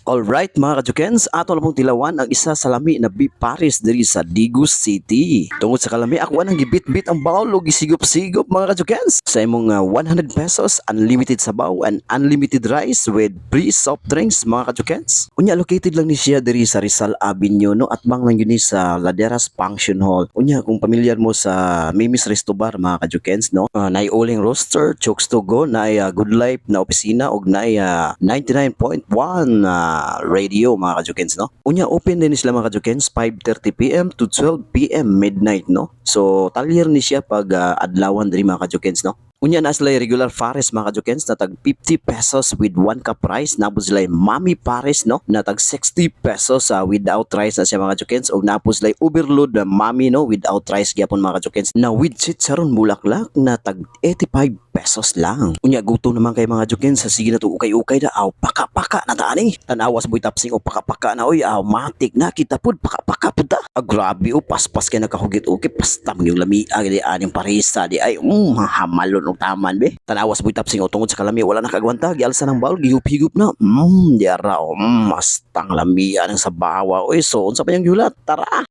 Alright mga kajukens, ato na pong tilawan ang isa sa lami na beef pares diri sa Digus City. Tungod sa kalami, ako nang gibit-bit ang bawl o gisigop-sigop mga kajukens. Sa imong 100 pesos, unlimited sabaw and unlimited rice with free soft drinks mga kajukens. Unya, located lang ni siya diri sa Rizal Avenue, no? At bang lang yun ni sa Laderas Function Hall. Unya, kung pamilyar mo sa Mimi's Resto Bar mga kajukens, no? Naay Uling Roaster, Chokes to Go, naay Good Life na opisina, og naay 99.1 radio mga kajukens, no? Unya, open din sila mga kajukens 5:30 PM to 12 PM midnight, no? So talyer ni siya pag adlawan diri mga kajukens, no? Unya na sila regular pares mga kajukens na tag 50 pesos with 1 cup rice. Napo sila mami pares, no, na tag 60 pesos without rice na siya mga kajukens. O napo sila overload na mami, no, without rice gyapon mga kajukens, na with chicharon bulaklak na tag 85 pesos lang. Unya, gutom naman kay mga kajukens, sa sige na to ukay-ukay na aw paka-paka na tani. Tanawas boy tapsing o paka-paka na, oy aw matik na kita pud paka-paka pud ta. Grabe o paspas kay nakahugit okay pastam yung lami di aning parisa di ay hamalon og taman be. Tanawas boy tapsing o tungod sa kalami wala nakagwanta, gialsa ng bawl gihop-higop na. Di ara mastang lami ang sa bawa. Oy, so unsa pa yung yulat? Tara.